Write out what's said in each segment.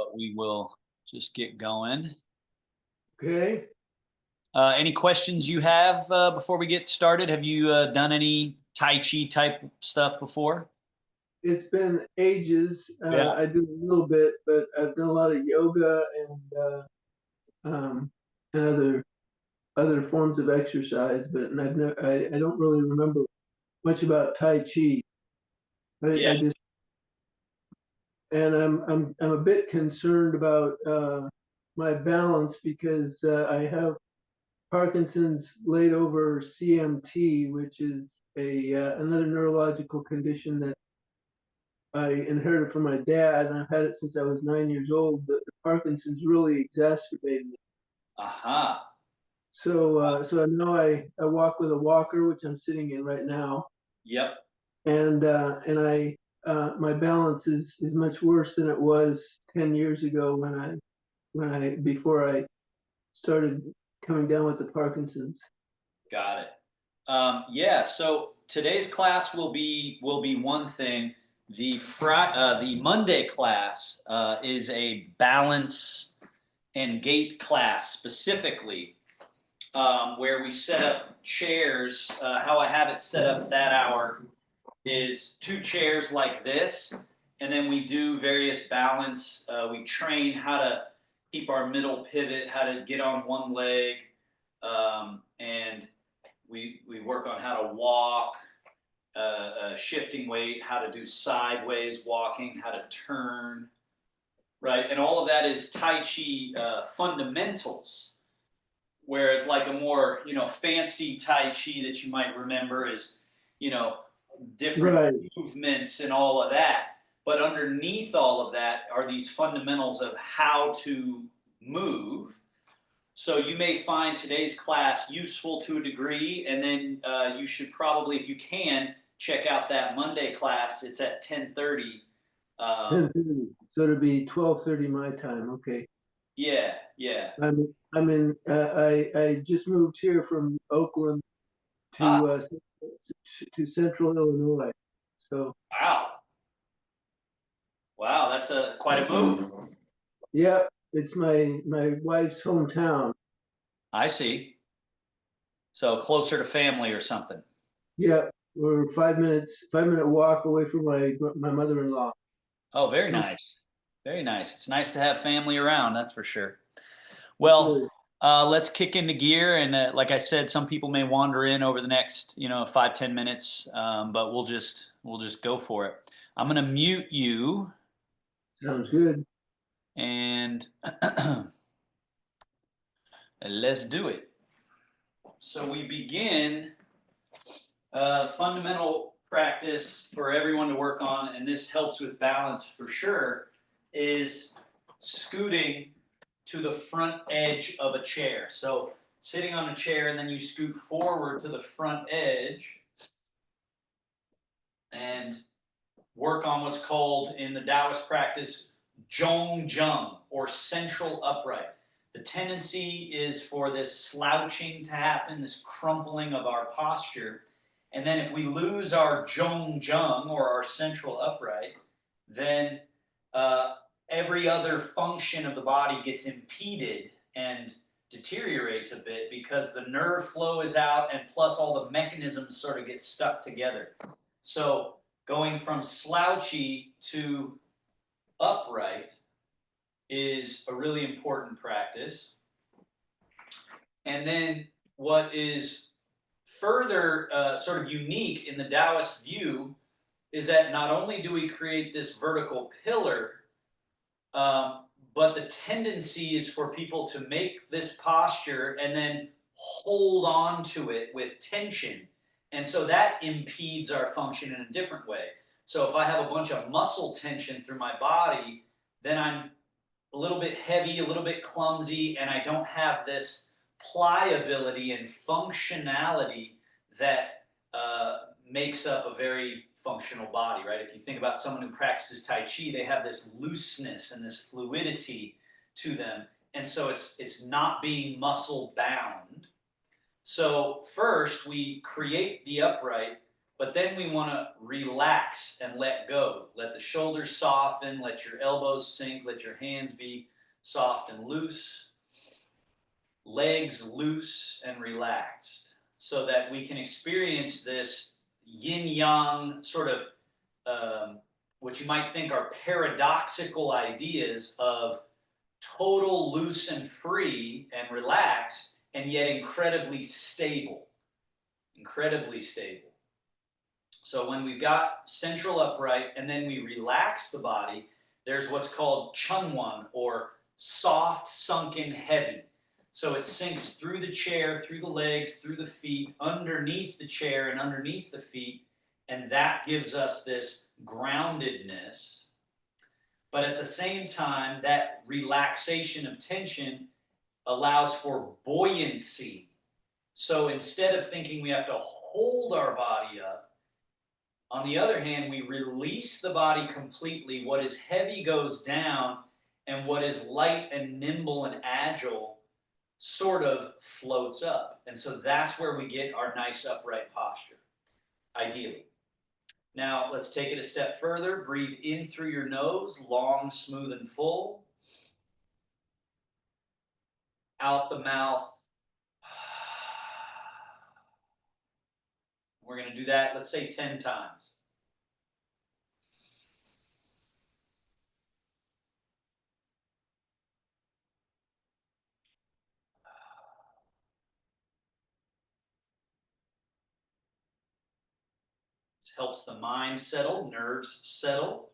but we will just get going. Okay. Any questions you have before we get started? Have you done any Tai Chi type stuff before? It's been ages. Yeah. I do a little bit, but I've done a lot of yoga um, and other forms of exercise. But I've never, I don't really remember much about Tai Chi. Yeah. I just and I'm a bit concerned about my balance because I have Parkinson's laid over CMT, which is a another neurological condition that I inherited from my dad, and I've had it since I was 9 years old. But the Parkinson's really exacerbated it. Aha. So now I walk with a walker, which I'm sitting in right now, Yep. and I my balance is much worse than it was 10 years ago when I before I started coming down with the Parkinson's. Got it. Yeah. So today's class will be one thing. The Monday class is a balance and gait class specifically, where we set up chairs. How I have it set up that hour is two chairs like this, and then we do various balance. We train how to keep our middle pivot, how to get on one leg, and we work on how to walk, shifting weight, how to do sideways walking, how to turn, right? And all of that is Tai Chi fundamentals. Whereas like a more, fancy Tai Chi that you might remember is, you know, different Right. movements and all of that. But underneath all of that are these fundamentals of how to move. So you may find today's class useful to a degree, and then you should probably, if you can, check out that Monday class. It's at 10:30. 10:30. So it'll be 12:30 my time. Okay. Yeah, yeah. I'm in. I just moved here from Oakland Ah, to to Central Illinois. So wow, wow. That's a quite a move. yeah, it's my wife's hometown. I see. So closer to family or something. Yeah, we're 5 minute walk away from my mother-in-law. Oh, very So nice. Very nice. It's nice to have family around, that's for sure. it Well, is. let's kick into gear. And like I said, some people may wander in over the next, 5-10 minutes, but we'll just go for it. I'm gonna mute you, Sounds good. and let's do it. So we begin fundamental practice for everyone to work on, and this helps with balance for sure, is scooting to the front edge of a chair. So sitting on a chair, and then you scoot forward to the front edge and work on what's called in the Taoist practice zhong zheng, or central upright. The tendency is for this slouching to happen, this crumpling of our posture. And then if we lose our zhong zheng, or our central upright, then uh, every other function of the body gets impeded and deteriorates a bit because the nerve flow is out, and plus all the mechanisms sort of get stuck together. So going from slouchy to upright is a really important practice. And then what is further sort of unique in the Taoist view is that not only do we create this vertical pillar, um, but the tendency is for people to make this posture and then hold on to it with tension. And so that impedes our function in a different way. So if I have a bunch of muscle tension through my body, then I'm a little bit heavy, a little bit clumsy, and I don't have this pliability and functionality that makes up a very functional body, right? If you think about someone who practices Tai Chi, they have this looseness and this fluidity to them, and so it's not being muscle bound. So first, we create the upright But then we want to relax and let go. Let the shoulders soften, let your elbows sink, let your hands be soft and loose, legs loose and relaxed, so that we can experience this yin yang sort of what you might think are paradoxical ideas of total loose and free and relaxed, and yet incredibly stable. Incredibly stable. So when we've got central upright and then we relax the body, there's what's called chunwan, or soft, sunken, heavy. So it sinks through the chair, through the legs, through the feet, underneath the chair and underneath the feet, and that gives us this groundedness. But at the same time, that relaxation of tension allows for buoyancy. So instead of thinking we have to hold our body up, on the other hand, we release the body completely. What is heavy goes down, and what is light and nimble and agile sort of floats up. And so that's where we get our nice upright posture, ideally. Now, let's take it a step further. Breathe in through your nose, long, smooth, and full. Out the mouth. We're going to do that, let's say 10 times. This helps the mind settle, nerves settle.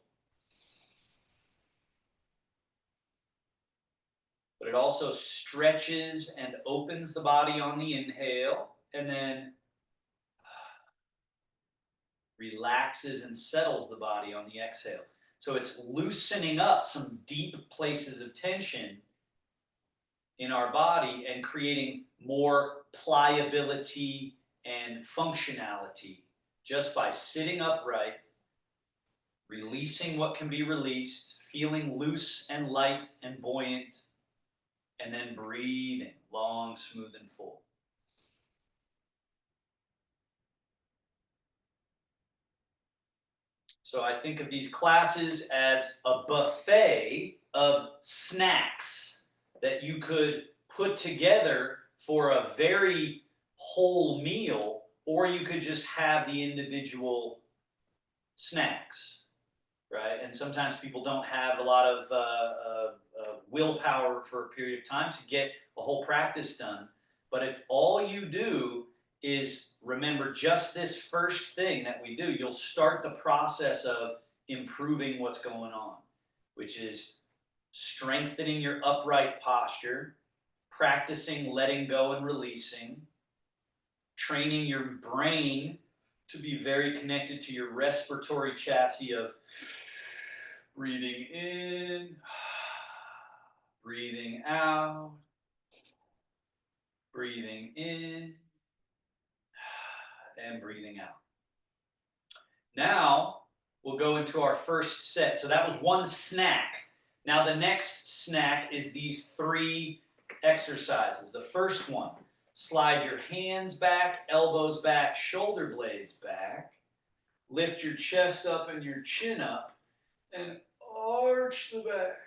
But it also stretches and opens the body on the inhale, and then relaxes and settles the body on the exhale. So it's loosening up some deep places of tension in our body and creating more pliability and functionality just by sitting upright, releasing what can be released, feeling loose and light and buoyant, and then breathing long, smooth, and full. So I think of these classes as a buffet of snacks that you could put together for a very whole meal, or you could just have the individual snacks, right? And sometimes people don't have a lot of willpower for a period of time to get a whole practice done. But if all you do is remember just this first thing that we do, you'll start the process of improving what's going on, which is strengthening your upright posture, practicing letting go and releasing, training your brain to be very connected to your respiratory chassis of breathing in, breathing out, breathing in, and breathing out. Now, we'll go into our first set. So that was one snack. Now the next snack is these 3 exercises. The first one, slide your hands back, elbows back, shoulder blades back. Lift your chest up and your chin up, and arch the back.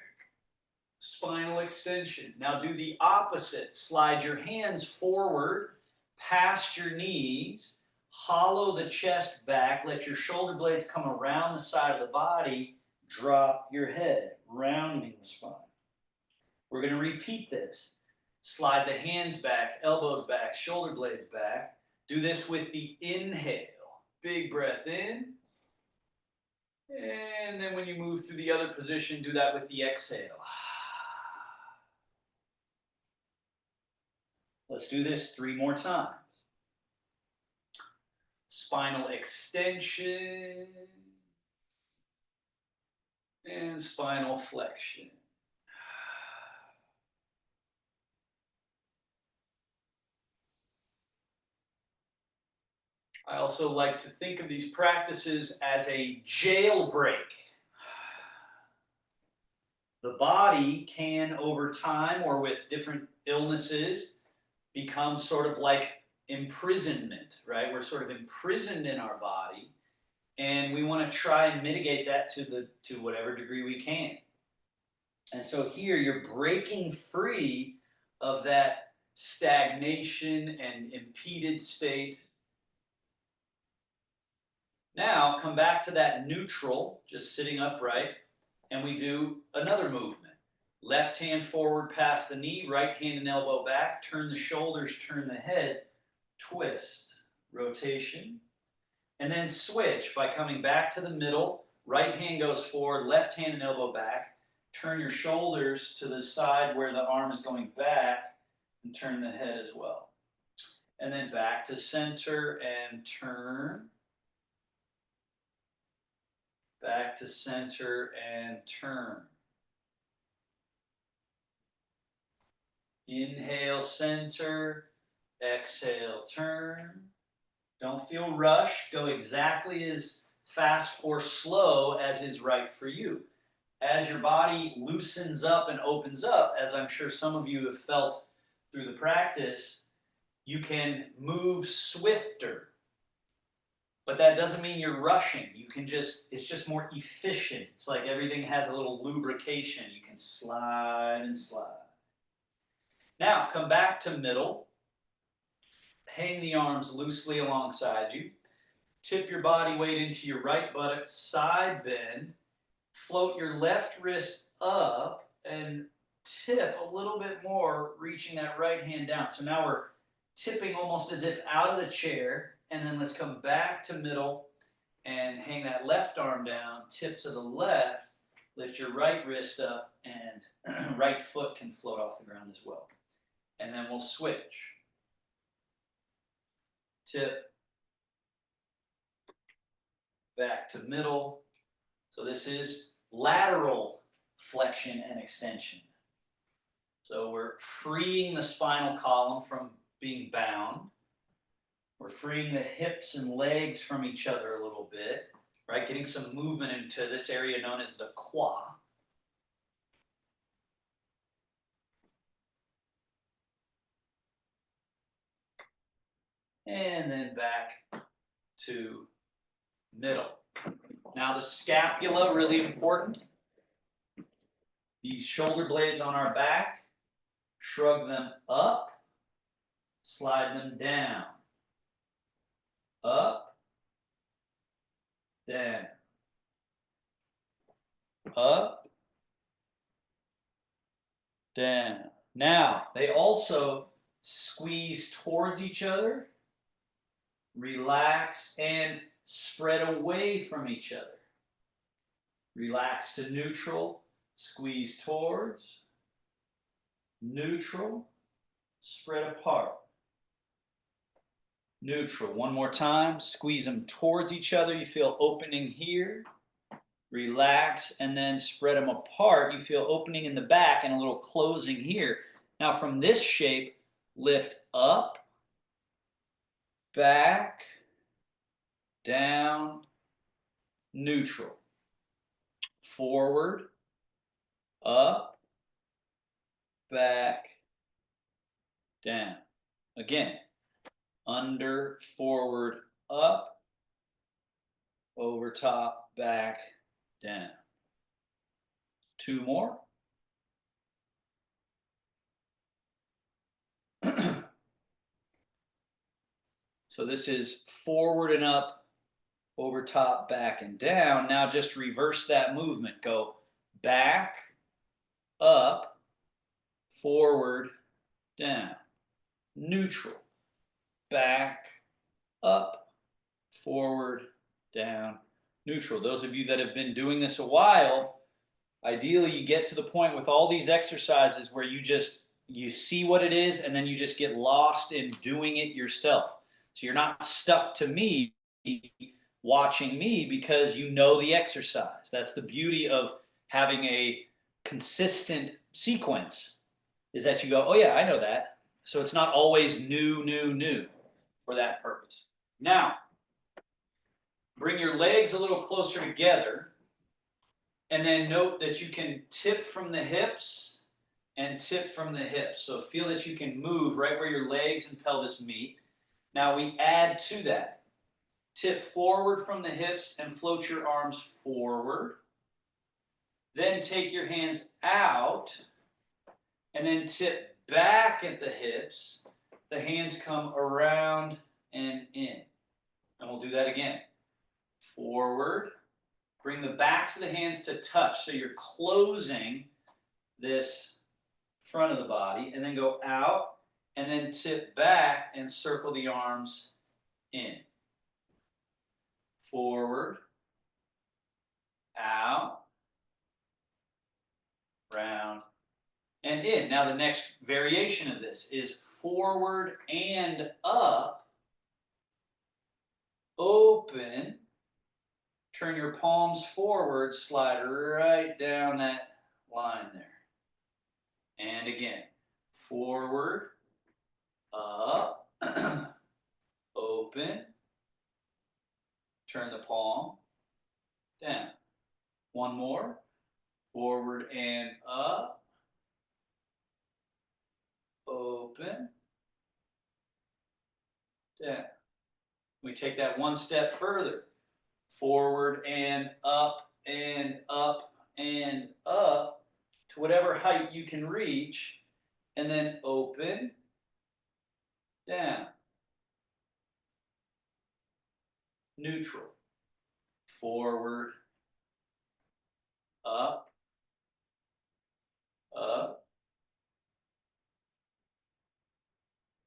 Spinal extension. Now do the opposite. Slide your hands forward, past your knees, hollow the chest back, let your shoulder blades come around the side of the body, drop your head, rounding the spine. We're going to repeat this. Slide the hands back, elbows back, shoulder blades back. Do this with the inhale. Big breath in. And then when you move through the other position, do that with the exhale. Let's do this 3 more times. Spinal extension and spinal flexion. I also like to think of these practices as a jailbreak. The body can, over time or with different illnesses, become sort of like imprisonment, right? We're sort of imprisoned in our body, and we want to try and mitigate that to whatever degree we can. And so here you're breaking free of that stagnation and impeded state. Now come back to that neutral, just sitting upright, and we do another movement. Left hand forward past the knee, right hand and elbow back, turn the shoulders, turn the head, twist, rotation, and then switch by coming back to the middle. Right hand goes forward, left hand and elbow back. Turn your shoulders to the side where the arm is going back, and turn the head as well. And then back to center and turn. Back to center and turn. Inhale, center. Exhale, turn. Don't feel rushed. Go exactly as fast or slow as is right for you. As your body loosens up and opens up, as I'm sure some of you have felt through the practice, you can move swifter. But that doesn't mean you're rushing. You can it's just more efficient. It's like everything has a little lubrication. You can slide and slide. Now, come back to middle. Hang the arms loosely alongside you. Tip your body weight into your right buttock, side bend. Float your left wrist up and tip a little bit more, reaching that right hand down. So now we're tipping almost as if out of the chair, and then let's come back to middle and hang that left arm down, tip to the left, lift your right wrist up, and right foot can float off the ground as well. And then we'll switch. Tip, back to middle. So this is lateral flexion and extension. So we're freeing the spinal column from being bound. We're freeing the hips and legs from each other a little bit, right? Getting some movement into this area known as the quad. And then back to middle. Now the scapula, really important. These shoulder blades on our back, shrug them up, slide them down. Up, down. Up, down. Now, they also squeeze towards each other, relax, and spread away from each other. Relax to neutral, squeeze towards, neutral, spread apart. Neutral. One more time. Squeeze them towards each other. You feel opening here. Relax and then spread them apart. You feel opening in the back and a little closing here. Now from this shape, lift up, back, down, neutral. Forward, up, back, down. Again. Under, forward, up, over top, back, down. Two more. So this is forward and up, over top, back, and down. Now just reverse that movement. Go back, up, forward, down. Neutral. Back, up, forward, down, neutral. Those of you that have been doing this a while, ideally you get to the point with all these exercises where you see what it is and then you just get lost in doing it yourself. So you're not stuck to me watching me because you know the exercise. That's the beauty of having a consistent sequence, is that you go, oh yeah, I know that. So it's not always new for that purpose. Now, bring your legs a little closer together, and then note that you can tip from the hips and tip from the hips. So feel that you can move right where your legs and pelvis meet. Now we add to that. Tip forward from the hips and float your arms forward. Then take your hands out and then tip back at the hips. The hands come around and in. And we'll do that again. Forward. Bring the backs of the hands to touch. So you're closing this front of the body. And then go out. And then tip back and circle the arms in. Forward. Out. Round. And in. Now the next variation of this is forward and up. Open. Turn your palms forward, slide right down that line there. And again, forward, up, open, turn the palm down. One more, forward and up, open, down. We take that one step further. Forward and up and up and up to whatever height you can reach, and then open, down, neutral, forward, up, up,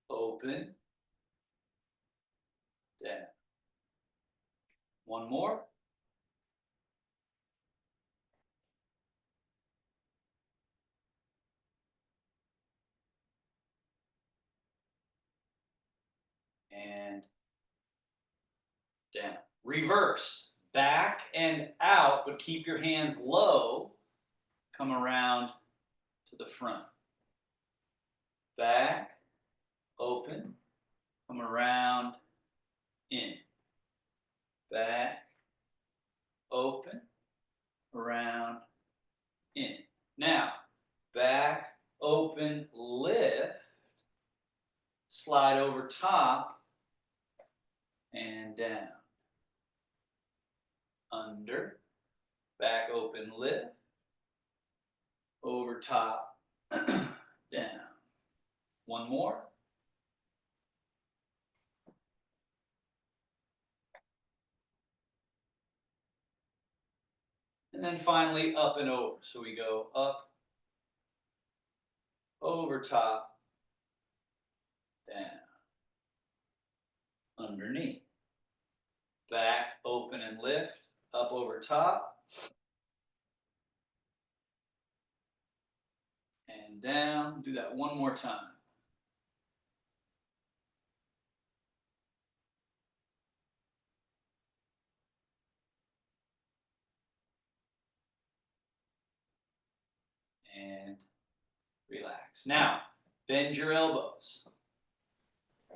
open, down. One more. And down. Reverse. Back and out, but keep your hands low. Come around to the front. Back, open, come around, in. Back, open, around, in. Now, back, open, lift, slide over top, and down. Under, back, open, lift, over top, down. One more. And then finally up and over. So we go up, over top, down, underneath. Back, open and lift, up over top, and down. Do that one more time. And relax. Now, bend your elbows.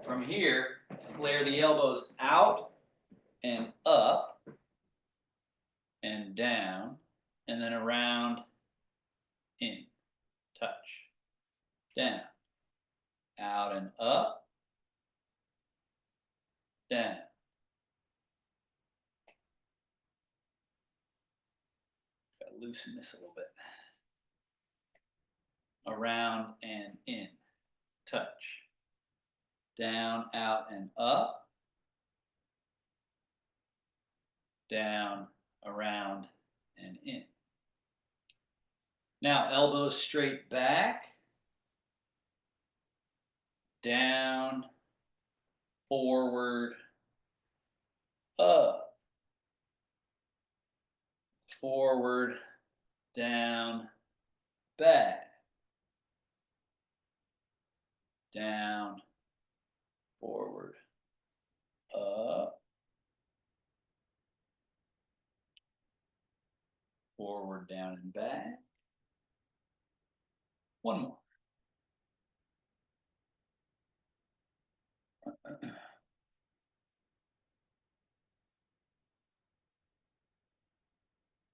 From here, flare the elbows out and up and down, and then around, in, touch, down, out and up, down. Gotta loosen this a little bit. Around and in, touch, down, out and up, down, around, and in. Now, elbows straight back, down, forward, up, forward, down, back, down, forward, up, forward, down, and back. One more.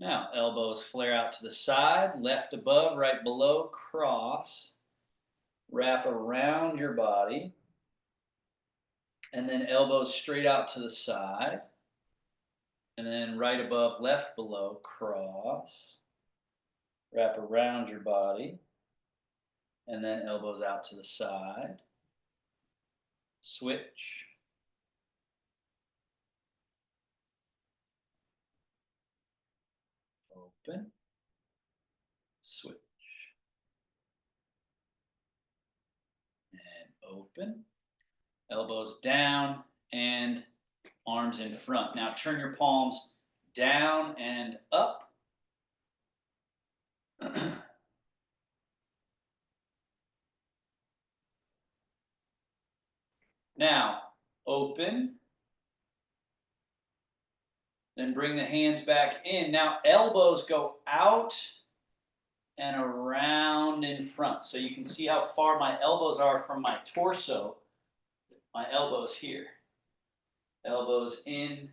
Now, elbows flare out to the side, left above, right below, cross, wrap around your body, And then elbows straight out to the side. And then right above, left below, cross. Wrap around your body. And then elbows out to the side. Switch. Open. Switch. And open. Elbows down and arms in front. Now turn your palms down and up. Now open. Then bring the hands back in. Now elbows go out and around in front. So you can see how far my elbows are from my torso. My elbows here. Elbows in,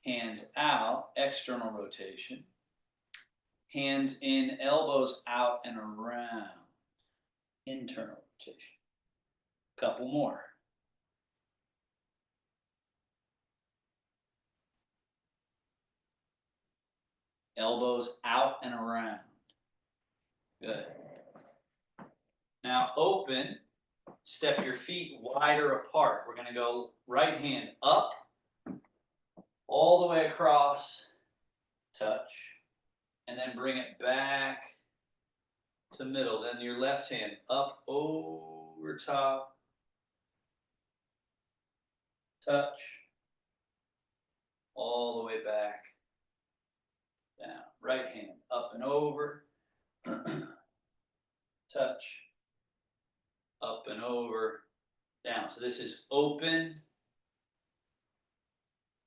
hands out, external rotation. Hands in, elbows out and around, internal rotation. Couple more. Elbows out and around. Good. Now open, step your feet wider apart. We're going to go right hand up, all the way across, touch, and then bring it back to middle. Then your left hand up, over top, touch, all the way back, down. Right hand up and over, touch, up and over, down. So this is open,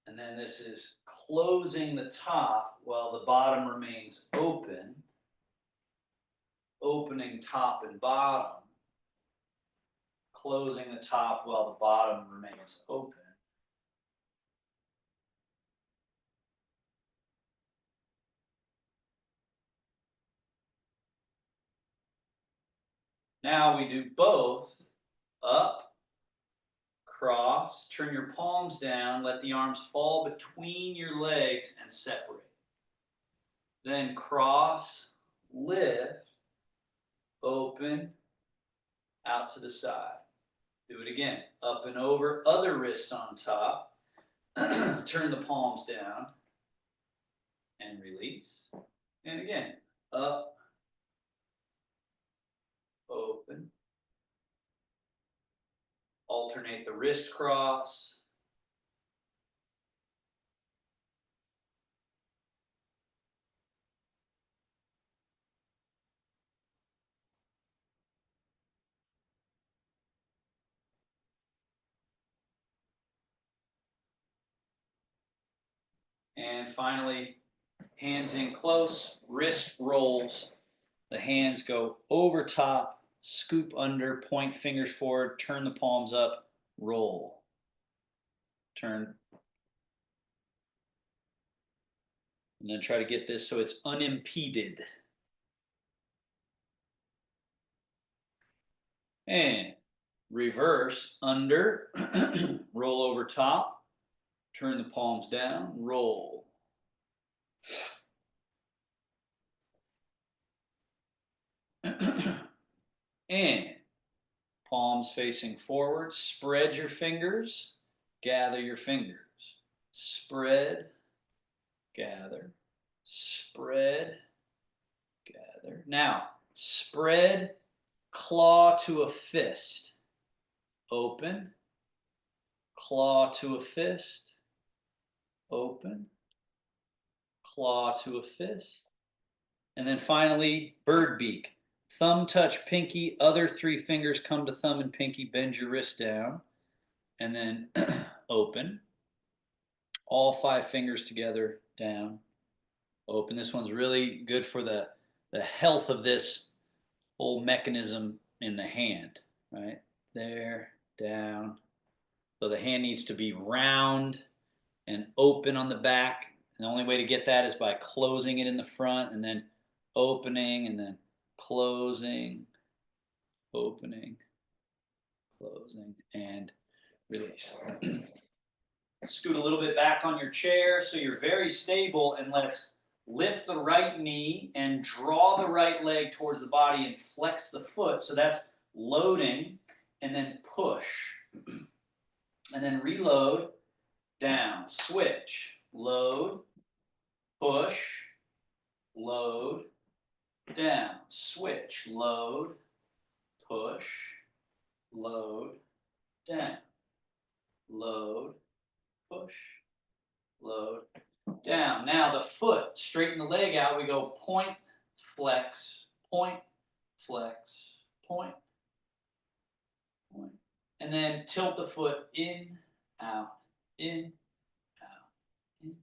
and then this is closing the top while the bottom remains open, opening top and bottom, closing the top while the bottom remains open. Now we do both, up, cross, turn your palms down, let the arms fall between your legs and separate. Then cross, lift, open, out to the side. Do it again, up and over, other wrist on top, turn the palms down, and release. And again, up, open, alternate the wrist cross, and finally, hands in close, wrist rolls. The hands go over top, scoop under, point fingers forward, turn the palms up, roll. Turn. And then try to get this so it's unimpeded. And reverse, under, roll over top, turn the palms down, roll. And palms facing forward, spread your fingers, gather your fingers. Spread, gather, spread, gather. Now, spread, claw to a fist. Open, claw to a fist. Open, claw to a fist. And then finally, bird beak. Thumb touch pinky, other three fingers come to thumb and pinky, bend your wrist down. And then open. All five fingers together, down, open. This one's really good for the health of this whole mechanism in the hand, right? There, down. So the hand needs to be round and open on the back. And the only way to get that is by closing it in the front and then opening and then closing, opening, closing, and Release. Scoot a little bit back on your chair so you're very stable, and let's lift the right knee and draw the right leg towards the body and flex the foot. So that's loading, and then push. And then reload, down, switch, load, push, load, down, switch, load, push, load, down, load, push, load, down. Now the foot, straighten the leg out. We go point, flex, point, flex, point, point. And then tilt the foot in, out, in, out, in.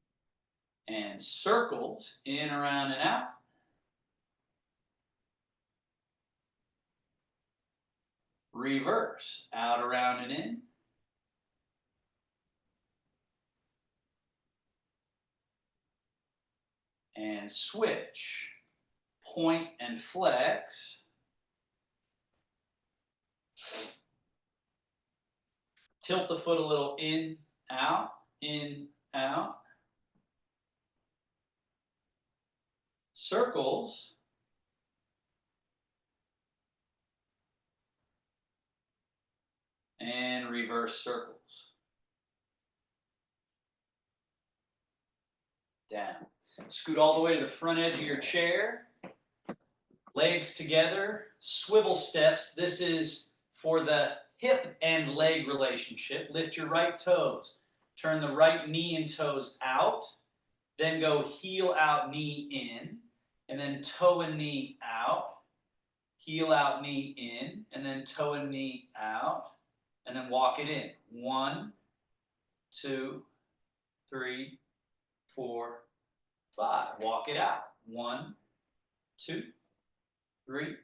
And circles, in, around, and out. Reverse, out, around, and in. And switch, point and flex. Tilt the foot a little in, out, in, out. Circles. And reverse circles. Down. Scoot all the way to the front edge of your chair. Legs together. Swivel steps. This is for the hip and leg relationship. Lift your right toes. Turn the right knee and toes out. Then go heel out, knee in. And then toe and knee out. Heel out, knee in. And then toe and knee out. And then walk it in. 1, 2, 3, 4, 5. Walk it out. 1, 2, 3,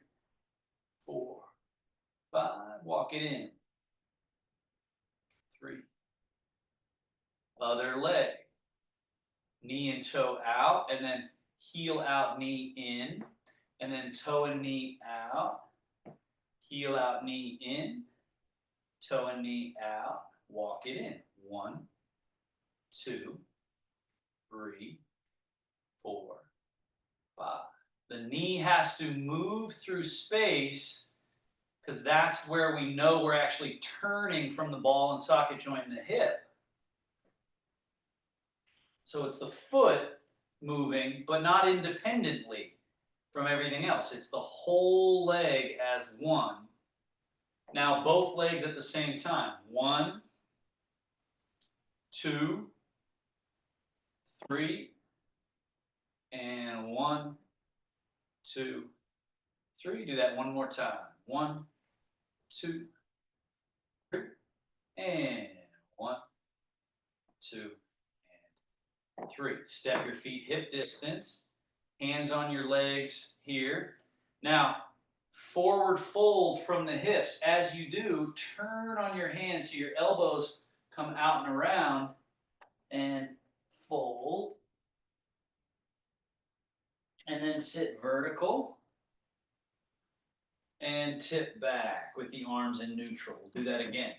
4, 5. Walk it in. 3. Other leg. Knee and toe out, and then heel out, knee in, and then toe and knee out. Heel out, knee in, toe and knee out. Walk it in. 1, 2, 3, 4, 5. The knee has to move through space because that's where we know we're actually turning from the ball and socket joint in the hip. So it's the foot moving, but not independently from everything else. It's the whole leg as one. Now both legs at the same time. 1, 2, 3, and 1, 2, 3. Do that one more time. 1, 2, 3, and 1, 2, and 3. Step your feet hip distance. Hands on your legs here. Now, forward fold from the hips. As you do, turn on your hands so your elbows come out and around, and fold. And then sit vertical and tip back with the arms in neutral. We'll do that again.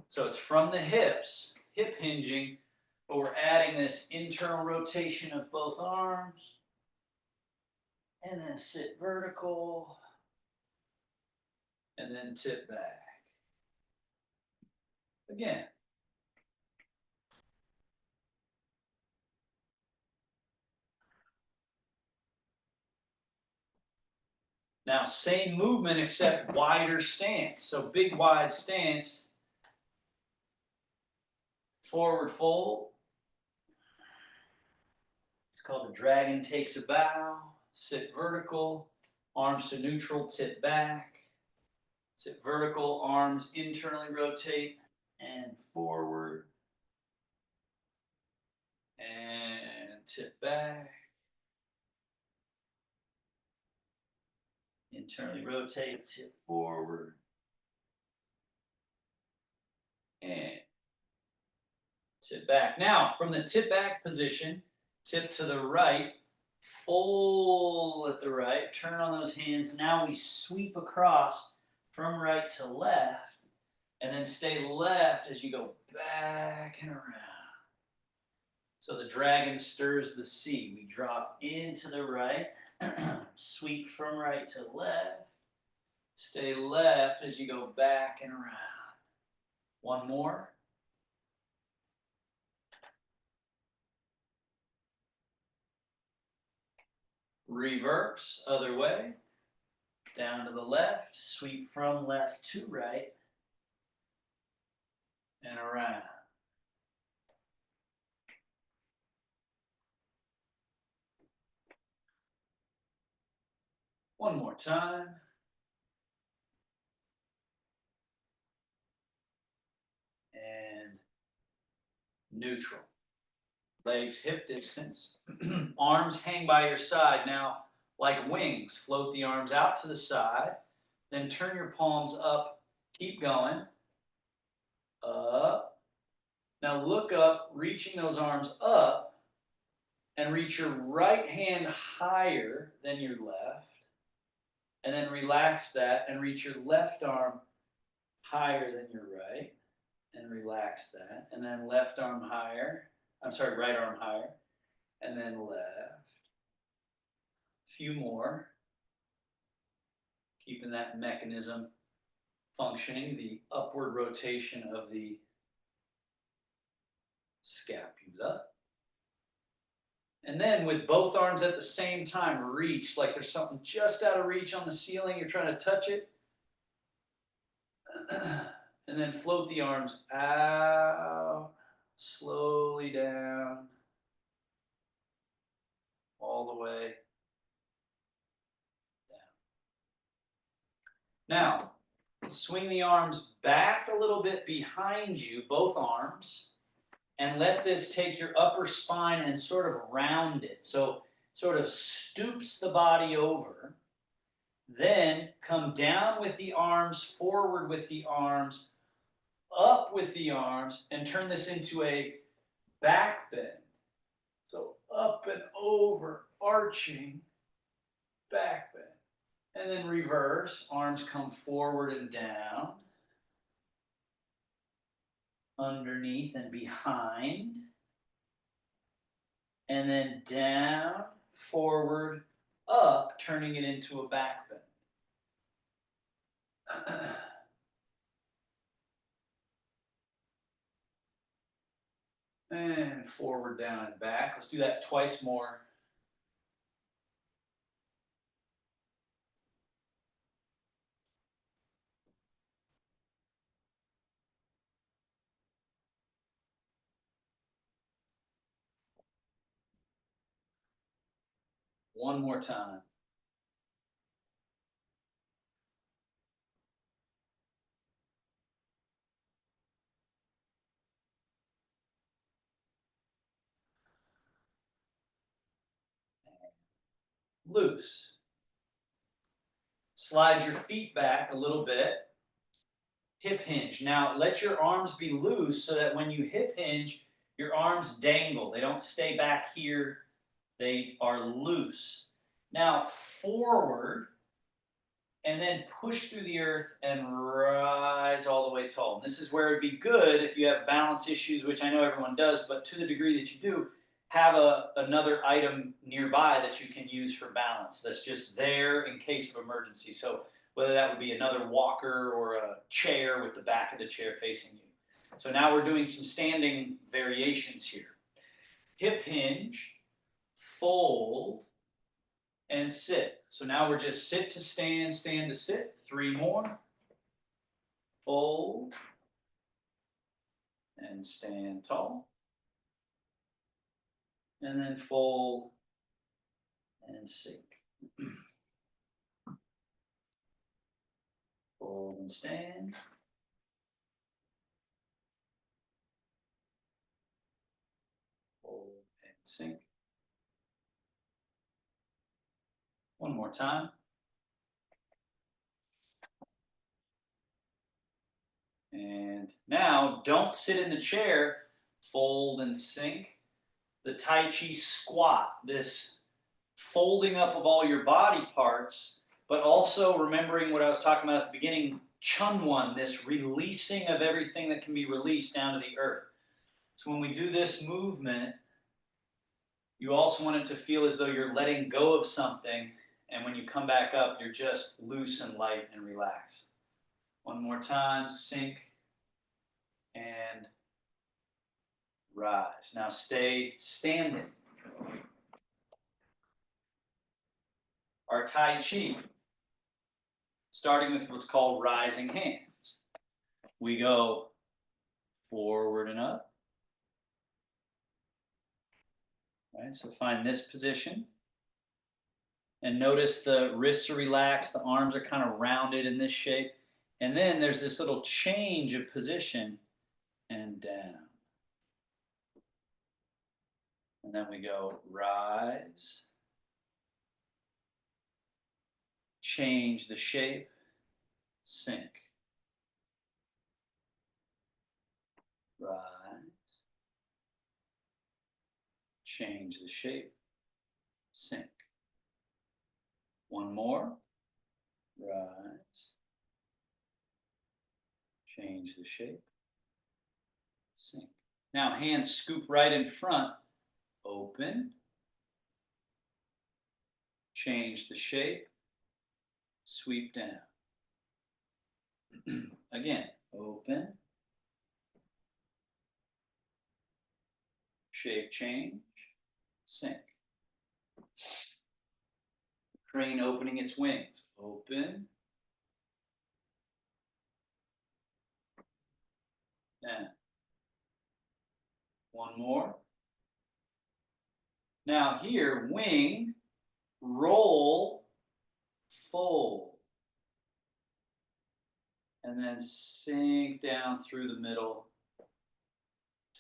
So it's from the hips, hip hinging, but we're adding this internal rotation of both arms. And then sit vertical. And then tip back. Again. Now, same movement except wider stance. So big wide stance. Forward fold. It's called the dragon takes a bow. Sit vertical. Arms to neutral, tip back. Sit vertical, arms internally rotate and forward. And tip back. Internally rotate, tip forward. And tip back. Now, from the tip back position, tip to the right, fold at the right, turn on those hands. Now we sweep across from right to left, And then stay left as you go back and around. So the dragon stirs the sea. We drop into the right, sweep from right to left. Stay left as you go back and around. One more. Reverse, other way. Down to the left, sweep from left to right, and around. One more time. And neutral. Legs hip distance. Arms hang by your side. Now, like wings, float the arms out to the side. Then turn your palms up. Keep going. Up. Now look up, reaching those arms up, and reach your right hand higher than your left. And then relax that and reach your left arm higher than your right. And relax that. And then left arm higher. I'm sorry, right arm higher. And then left. Few more. Keeping that mechanism functioning, the upward rotation of the scapula. And then with both arms at the same time, reach like there's something just out of reach on the ceiling. You're trying to touch it. And then float the arms out, slowly down, all the way down. Now, swing the arms back a little bit behind you, both arms, and let this take your upper spine and sort of round it. So sort of stoops the body over. Then come down with the arms, forward with the arms, up with the arms, and turn this into a back bend. So up and over, arching, back bend. And then reverse, arms come forward and down, underneath and behind, and then down, forward, up, turning it into a back bend. And forward, down, and back. Let's do that twice more. One more time. Loose. Slide your feet back a little bit. Hip hinge. Now let your arms be loose so that when you hip hinge, your arms dangle. They don't stay back here. They are loose. Now forward, and then push through the earth and rise all the way tall. And this is where it'd be good if you have balance issues, which I know everyone does, but to the degree that you do, have another item nearby that you can use for balance that's just there in case of emergency. So whether that would be another walker or a chair with the back of the chair facing you. So now we're doing some standing variations here. Hip hinge, fold, and sit. So now we're just sit to stand, stand to sit. 3 more. Fold, and stand tall. And then fold, and sink. Fold and stand. Fold and sink. One more time. And now, don't sit in the chair. Fold and sink. The Tai Chi squat, this folding up of all your body parts, but also remembering what I was talking about at the beginning, Chunwon, this releasing of everything that can be released down to the earth. So when we do this movement, you also want it to feel as though you're letting go of something, and when you come back up, you're just loose and light and relaxed. One more time, sink and rise. Now stay standing. Our Tai Chi, starting with what's called rising hands. We go forward and up. Right, so find this position. And notice the wrists are relaxed, the arms are kind of rounded in this shape. And then there's this little change of position and down. And then we go rise, change the shape, sink. Rise, change the shape, sink. One more. Rise, change the shape, sink. Now hands scoop right in front, open, change the shape, sweep down. Again, open, shape change, sink. Crane opening its wings, open, down. One more. Now here, wing, roll, fold. And then sink down through the middle,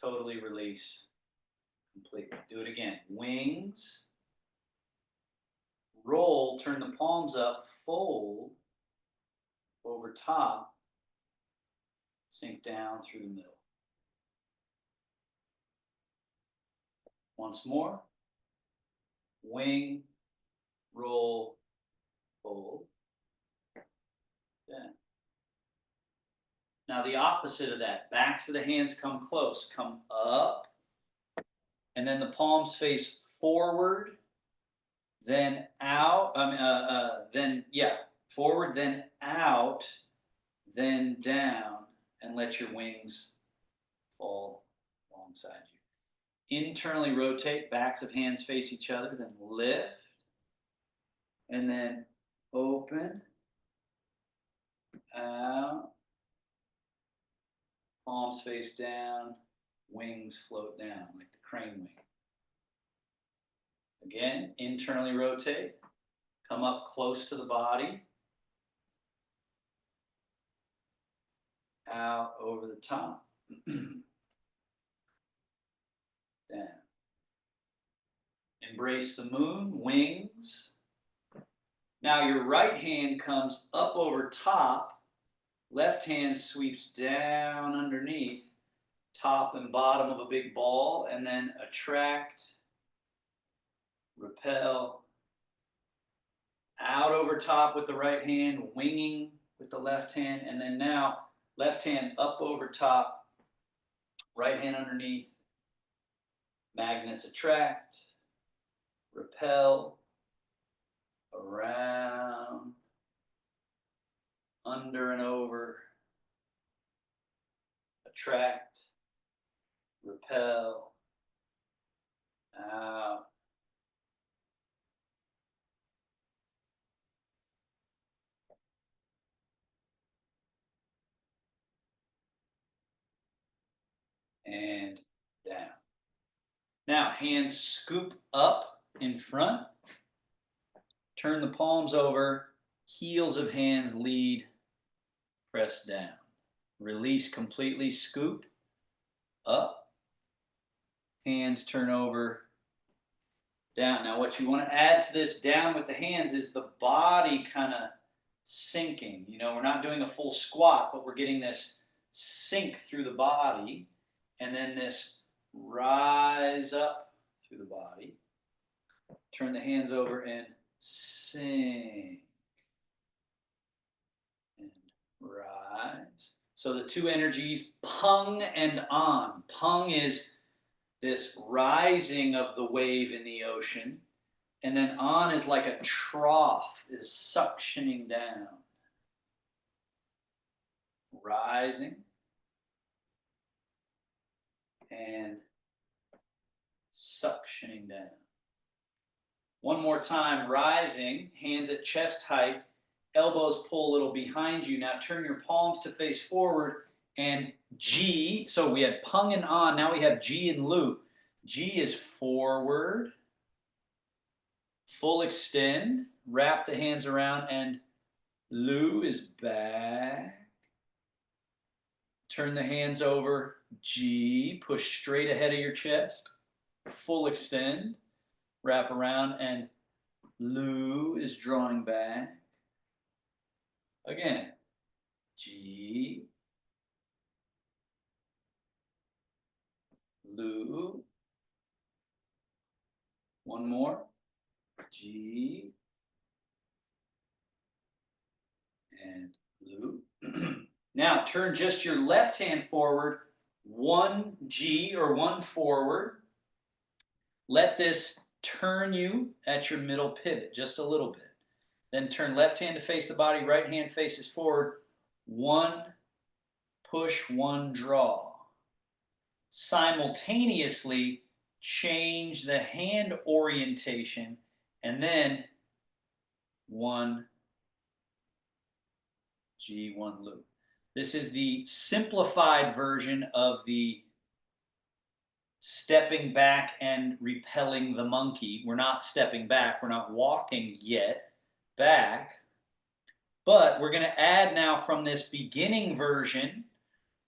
totally release, completely. Do it again. Wings, roll, turn the palms up, fold, over top, sink down through the middle. Once more. Wing, roll, fold, down. Now the opposite of that, backs of the hands come close, come up, and then the palms face forward, then out, forward, then out, then down, and let your wings fall alongside you. Internally rotate, backs of hands face each other, then lift, and then open, out, palms face down, wings float down like the crane wing. Again, internally rotate, come up close to the body, out over the top, down. Embrace the moon, wings. Now your right hand comes up over top, left hand sweeps down underneath, top and bottom of a big ball, and then attract, repel, out over top with the right hand, winging with the left hand, and then now left hand up over top, right hand underneath, magnets attract, repel, around, under and over, attract, repel, out, and down. Now hands scoop up in front, turn the palms over, heels of hands lead, press down. Release completely, scoop, up, hands turn over, down. Now what you want to add to this down with the hands is the body kind of sinking. You know, we're not doing a full squat, but we're getting this sink through the body, and then this rise up through the body. Turn the hands over and sink and rise. So the two energies, pung and on. Pung is this rising of the wave in the ocean, and then on is like a trough, is suctioning down. Rising and suctioning down. One more time, rising, hands at chest height, elbows pull a little behind you. Now turn your palms to face forward and G. So we had pung and on, now we have G and Lu. G is forward, full extend, wrap the hands around, and Lu is back. Turn the hands over, G, push straight ahead of your chest, full extend, wrap around, and Lu is drawing back. Again, G, Lu. One more, G, and Lu. Now turn just your left hand forward, one G or one forward. Let this turn you at your middle pivot, just a little bit. Then turn left hand to face the body, right hand faces forward. One push, one draw. Simultaneously change the hand orientation and then one G, one loop. This is the simplified version of the stepping back and repelling the monkey. We're not stepping back, we're not walking yet back, but we're going to add now from this beginning version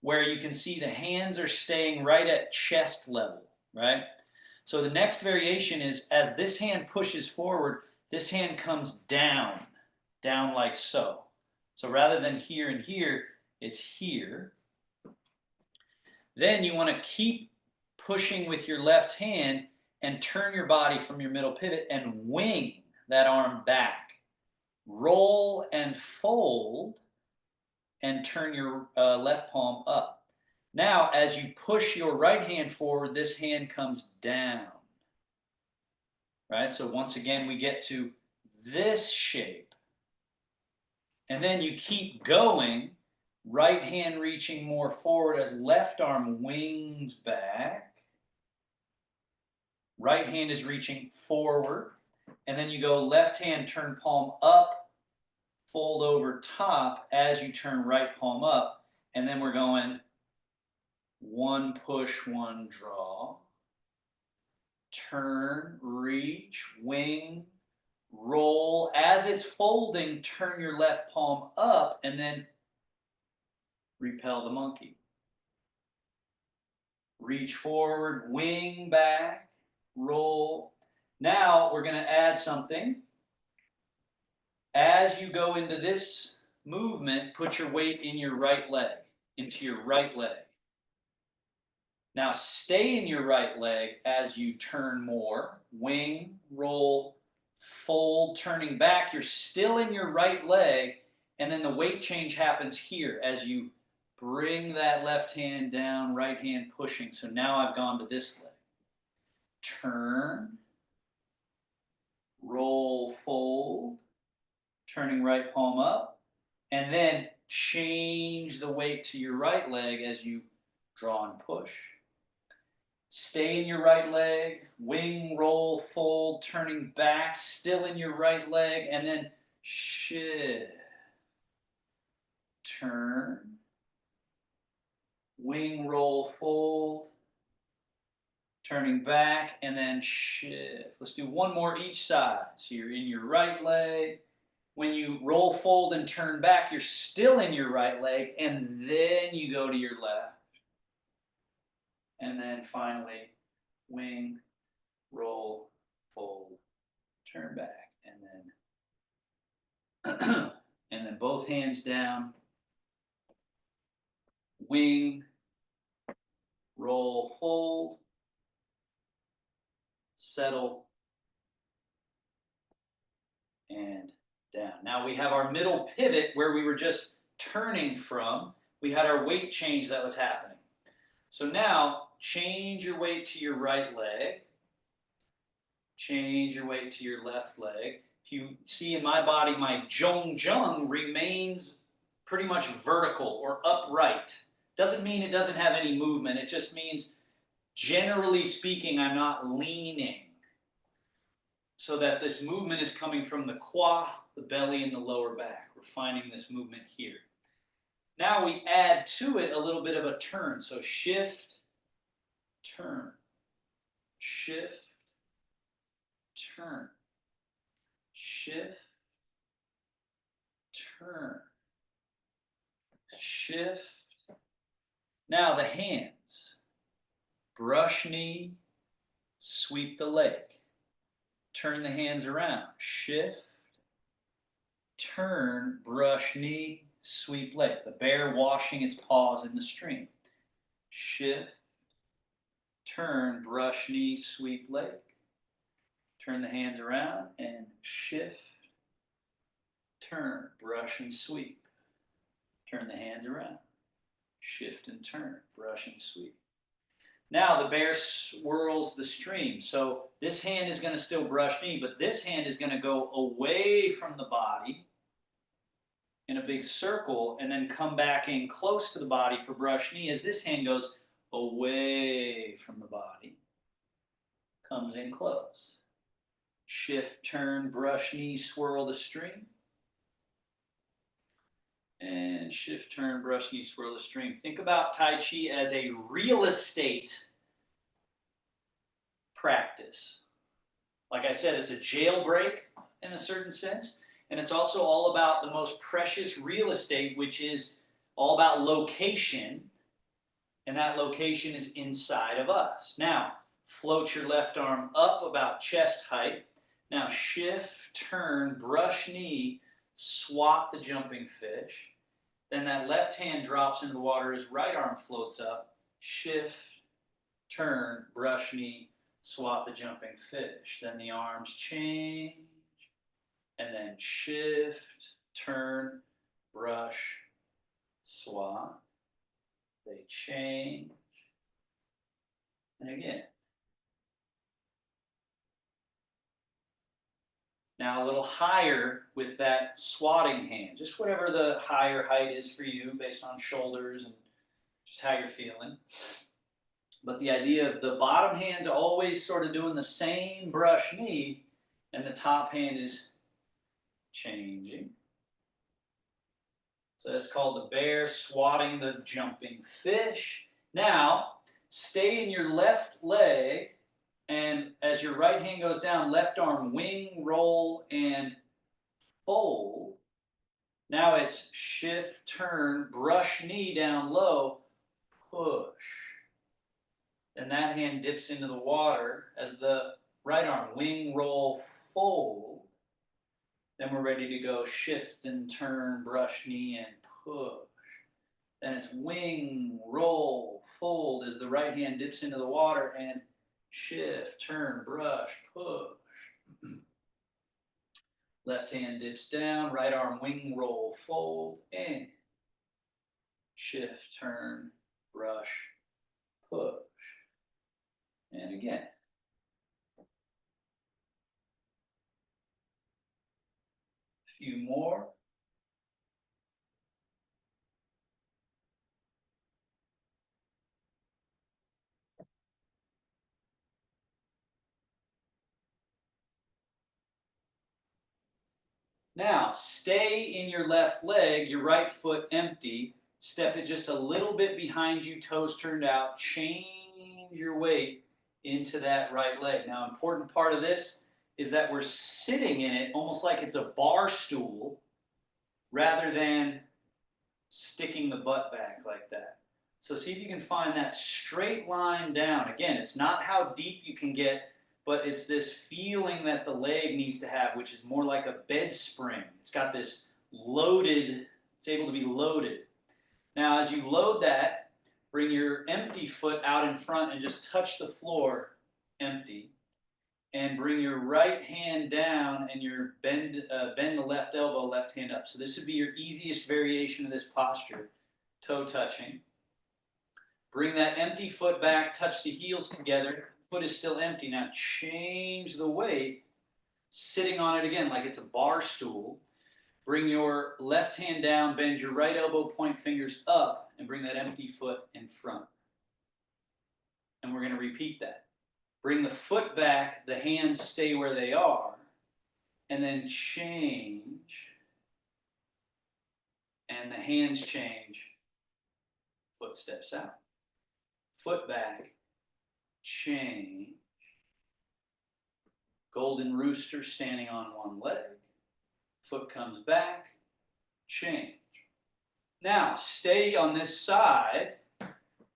where you can see the hands are staying right at chest level, right? So the next variation is as this hand pushes forward, this hand comes down, down like so. So rather than here and here, it's here. Then you want to keep pushing with your left hand and turn your body from your middle pivot and wing that arm back. Roll and fold and turn your left palm up. Now, as you push your right hand forward, this hand comes down. Right? So once again, we get to this shape. And then you keep going, right hand reaching more forward as left arm wings back. Right hand is reaching forward. And then you go left hand, turn palm up, fold over top as you turn right palm up. And then we're going one push, one draw. Turn, reach, wing, roll. As it's folding, turn your left palm up and then repel the monkey. Reach forward, wing back, roll. Now we're going to add something. As you go into this movement, put your weight in your right leg, into your right leg. Now stay in your right leg as you turn more. Wing, roll, fold, turning back. You're still in your right leg, and then the weight change happens here as you bring that left hand down, right hand pushing. So now I've gone to this leg. Turn, roll, fold, turning right palm up, and then change the weight to your right leg as you draw and push. Stay in your right leg, wing, roll, fold, turning back, still in your right leg, and then shift. Turn, wing, roll, fold, turning back, and then shift. Let's do one more each side. So you're in your right leg. When you roll, fold, and turn back, you're still in your right leg, and then you go to your left. And then finally, wing, roll, fold, turn back, and then both hands down, wing, roll, fold, settle, and down. Now we have our middle pivot where we were just turning from. we had our weight change that was happening. So now, change your weight to your right leg. Change your weight to your left leg. If you see in my body, my zhong remains pretty much vertical or upright. Doesn't mean it doesn't have any movement. It just means, generally speaking, I'm not leaning. So that this movement is coming from the qua, the belly, and the lower back. We're finding this movement here. Now we add to it a little bit of a turn. So shift, turn, shift, turn, shift, turn, shift. Now the hands. Brush knee, sweep the leg. Turn the hands around. Shift, turn, brush knee, sweep leg. The bear washing its paws in the stream. Shift, turn, brush knee, sweep leg. Turn the hands around and shift, turn, brush and sweep. Turn the hands around, shift and turn, brush and sweep. Now the bear swirls the stream. So this hand is going to still brush knee, but this hand is going to go away from the body in a big circle and then come back in close to the body for brush knee as this hand goes away from the body, comes in close. Shift, turn, brush knee, swirl the stream. And shift, turn, brush knee, swirl the stream. Think about Tai Chi as a real estate practice. Like I said, it's a jailbreak in a certain sense. And it's also all about the most precious real estate, which is all about location. And that location is inside of us. Now, float your left arm up about chest height. Now shift, turn, brush knee, swat the jumping fish. Then that left hand drops into the water as right arm floats up. Shift, turn, brush knee, swat the jumping fish. Then the arms change. And then shift, turn, brush, swat. They change. And again. Now a little higher with that swatting hand. Just whatever the higher height is for you based on shoulders and just how you're feeling. But the idea of the bottom hand's always sort of doing the same brush knee and the top hand is changing. So that's called the bear swatting the jumping fish. Now, stay in your left leg, and as your right hand goes down, left arm wing, roll, and fold. Now it's shift, turn, brush knee down low, push. And that hand dips into the water as the right arm wing, roll, fold. Then we're ready to go shift and turn, brush knee, and push. Then it's wing, roll, fold as the right hand dips into the water and shift, turn, brush, push. Left hand dips down, right arm wing, roll, fold, and shift, turn, brush, push. And again. A few more. Now, stay in your left leg, your right foot empty. Step it just a little bit behind you, toes turned out. Change your weight into that right leg. Now, important part of this is that we're sitting in it almost like it's a bar stool rather than sticking the butt back like that. So see if you can find that straight line down. Again, it's not how deep you can get, but it's this feeling that the leg needs to have, which is more like a bed spring. It's got this loaded, it's able to be loaded. Now, as you load that, bring your empty foot out in front and just touch the floor empty. And bring your right hand down and your bend the left elbow, left hand up. So this would be your easiest variation of this posture. toe touching. Bring that empty foot back, touch the heels together. Foot is still empty. Now change the weight, sitting on it again like it's a bar stool. Bring your left hand down, bend your right elbow, point fingers up, and bring that empty foot in front. And we're going to repeat that. Bring the foot back, the hands stay where they are, and then change, and the hands change, foot steps out. Foot back, change, golden rooster standing on one leg, foot comes back, change. Now, stay on this side,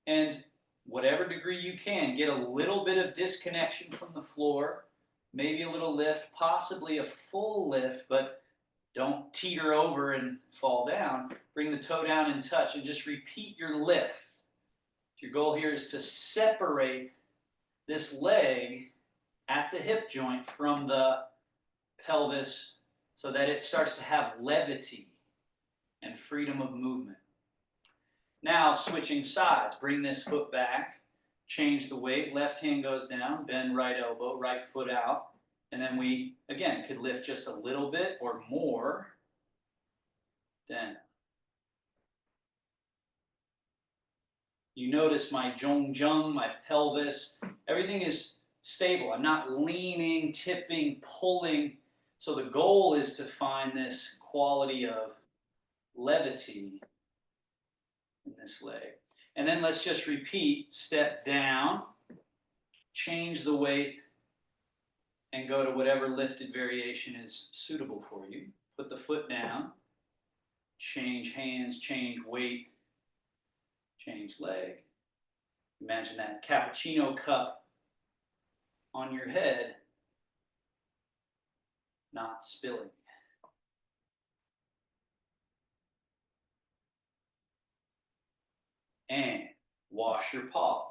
and whatever degree you can, get a little bit of disconnection from the floor, maybe a little lift, possibly a full lift, but don't teeter over and fall down. Bring the toe down and touch, and just repeat your lift. Your goal here is to separate this leg at the hip joint from the pelvis so that it starts to have levity and freedom of movement. Now, switching sides. Bring this foot back, change the weight, left hand goes down, bend right elbow, right foot out, and then we, again, could lift just a little bit or more down. You notice my zhong-zheng, my pelvis, everything is stable. I'm not leaning, tipping, pulling. So the goal is to find this quality of levity in this leg. And then let's just repeat, step down, change the weight, and go to whatever lifted variation is suitable for you. Put the foot down, change hands, change weight, change leg. Imagine that cappuccino cup on your head, not spilling. And wash your paws.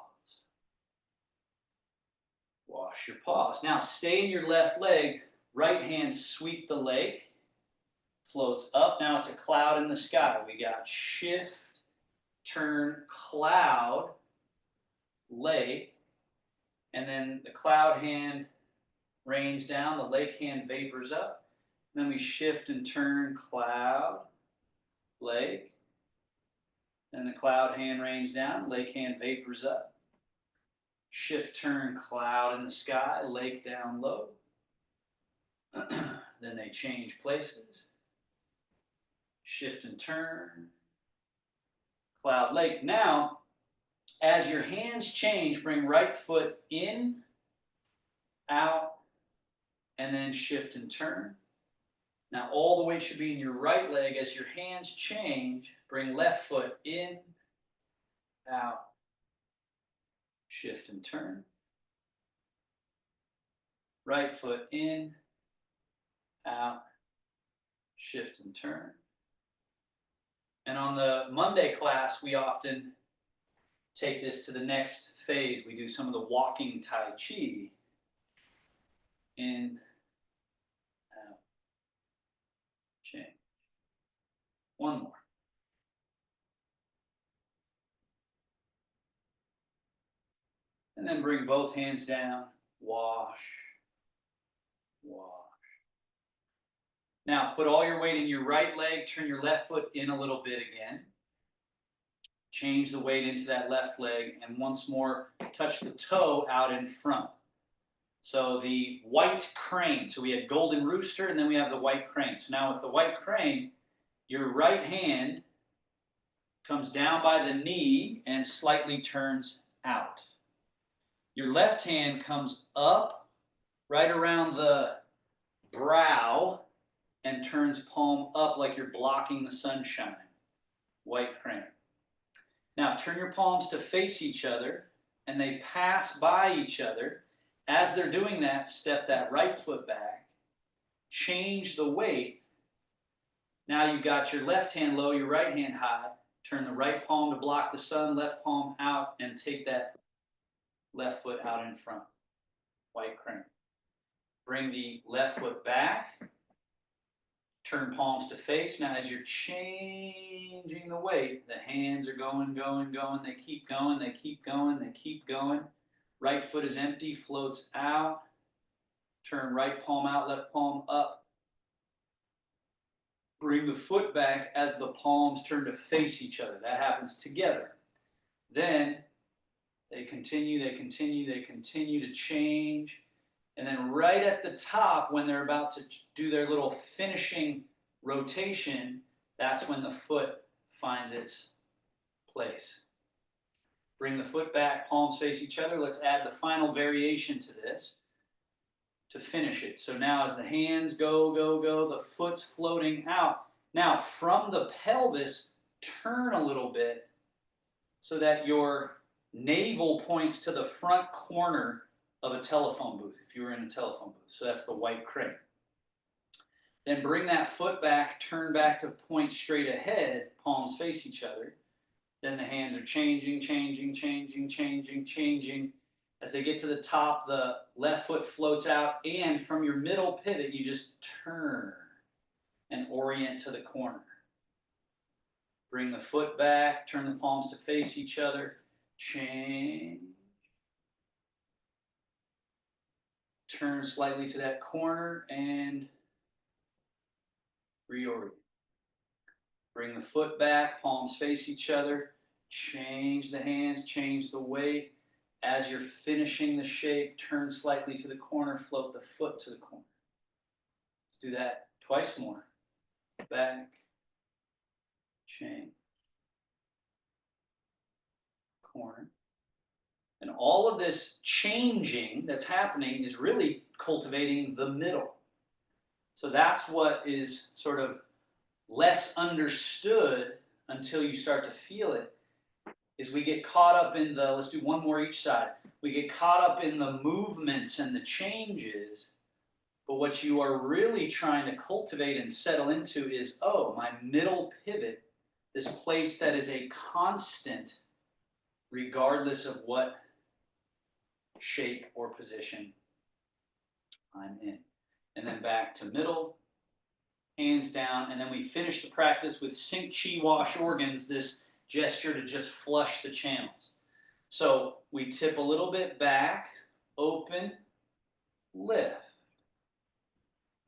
Wash your paws. Now stay in your left leg, right hand sweep the lake, floats up. Now it's a cloud in the sky. We got shift, turn, cloud, lake, and then the cloud hand rains down, the lake hand vapors up. Then we shift and turn, cloud, lake, and the cloud hand rains down, lake hand vapors up. Shift, turn, cloud in the sky, lake down low. Then they change places. Shift and turn, cloud, lake. Now, as your hands change, bring right foot in, out, and then shift and turn. Now all the weight should be in your right leg. As your hands change, bring left foot in, out, shift and turn. Right foot in, out, shift and turn. And on the Monday class, we often take this to the next phase. We do some of the walking Tai Chi. In, out, change. One more. And then bring both hands down, wash, wash. Now put all your weight in your right leg, turn your left foot in a little bit again. Change the weight into that left leg, and once more touch the toe out in front. So the white crane, so we had golden rooster and then we have the white crane. So now with the white crane, your right hand comes down by the knee and slightly turns out. Your left hand comes up right around the brow and turns palm up like you're blocking the sunshine. White crane. Now turn your palms to face each other and they pass by each other. As they're doing that, step that right foot back, change the weight. Now you've got your left hand low, your right hand high. Turn the right palm to block the sun, left palm out, and take that left foot out in front. White crane. Bring the left foot back. Turn palms to face. Now as you're changing the weight, the hands are going, going, going. They keep going, they keep going, they keep going. Right foot is empty, floats out. Turn right palm out, left palm up. Bring the foot back as the palms turn to face each other. That happens together. Then they continue, they continue, they continue to change. And then right at the top, when they're about to do their little finishing rotation, that's when the foot finds its place. Bring the foot back, palms face each other. Let's add the final variation to this to finish it. So now as the hands go, go, go, the foot's floating out. Now from the pelvis, turn a little bit so that your navel points to the front corner of a telephone booth, if you were in a telephone booth. So that's the white crane. Then bring that foot back, turn back to point straight ahead, palms face each other. Then the hands are changing, changing, changing, changing, changing. As they get to the top, the left foot floats out, and from your middle pivot, you just turn and orient to the corner. Bring the foot back, turn the palms to face each other, change. Turn slightly to that corner and reorient. Bring the foot back, palms face each other, change the hands, change the weight. As you're finishing the shape, turn slightly to the corner, float the foot to the corner. Let's do that twice more. Back, change, corner. And all of this changing that's happening is really cultivating the middle. So that's what is sort of less understood until you start to feel it, is we get caught up in the, let's do one more each side, we get caught up in the movements and the changes, but what you are really trying to cultivate and settle into is, oh, my middle pivot, this place that is a constant regardless of what shape or position I'm in. And then back to middle, hands down, and then we finish the practice with sink chi wash organs, this gesture to just flush the channels. So we tip a little bit back, open, lift.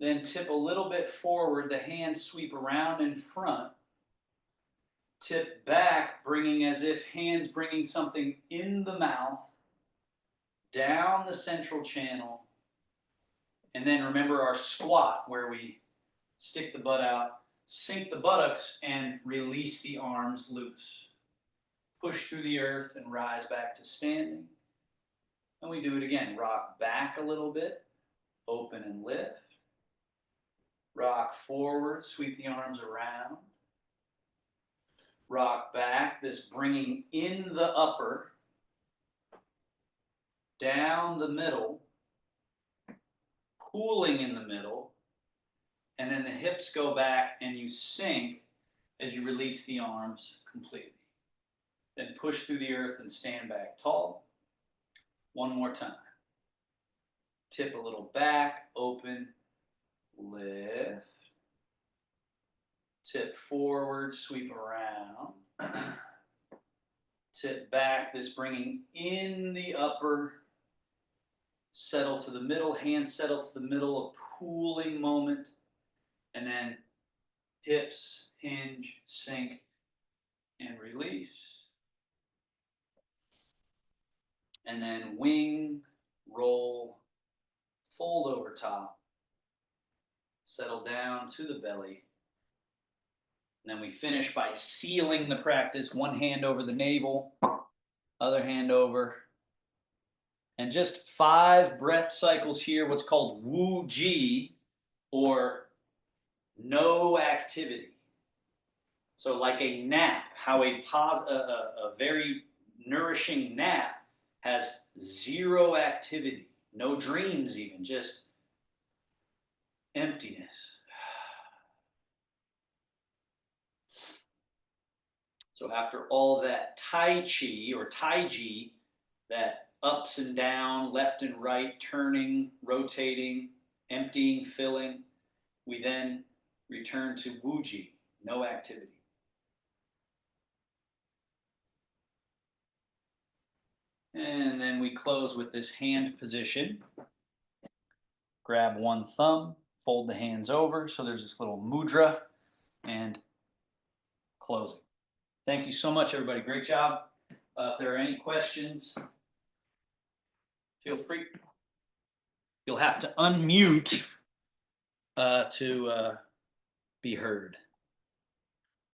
Then tip a little bit forward, the hands sweep around in front. Tip back, bringing as if hands bringing something in the mouth, down the central channel. And then remember our squat where we stick the butt out, sink the buttocks, and release the arms loose. Push through the earth and rise back to standing. And we do it again. Rock back a little bit, open and lift. Rock forward, sweep the arms around. Rock back, this bringing in the upper, down the middle, pooling in the middle, and then the hips go back and you sink as you release the arms completely. Then push through the earth and stand back tall. One more time. Tip a little back, open, lift. Tip forward, sweep around. Tip back, this bringing in the upper. Settle to the middle, hands settle to the middle, a pooling moment. And then hips, hinge, sink, and release. And then wing, roll, fold over top. Settle down to the belly. And then we finish by sealing the practice. One hand over the navel, other hand over. And just 5 breath cycles here, what's called Wu Ji, or no activity. So like a nap, how a very nourishing nap has 0 activity, no dreams even, just emptiness. So after all that Tai Chi or Tai Chi, that ups and down, left and right, turning, rotating, emptying, filling, we then Return to Wuji, no activity. And then we close with this hand position. Grab one thumb, fold the hands over, so there's this little mudra, and closing. Thank you so much, everybody. Great job. If there are any questions, feel free. You'll have to unmute to be heard.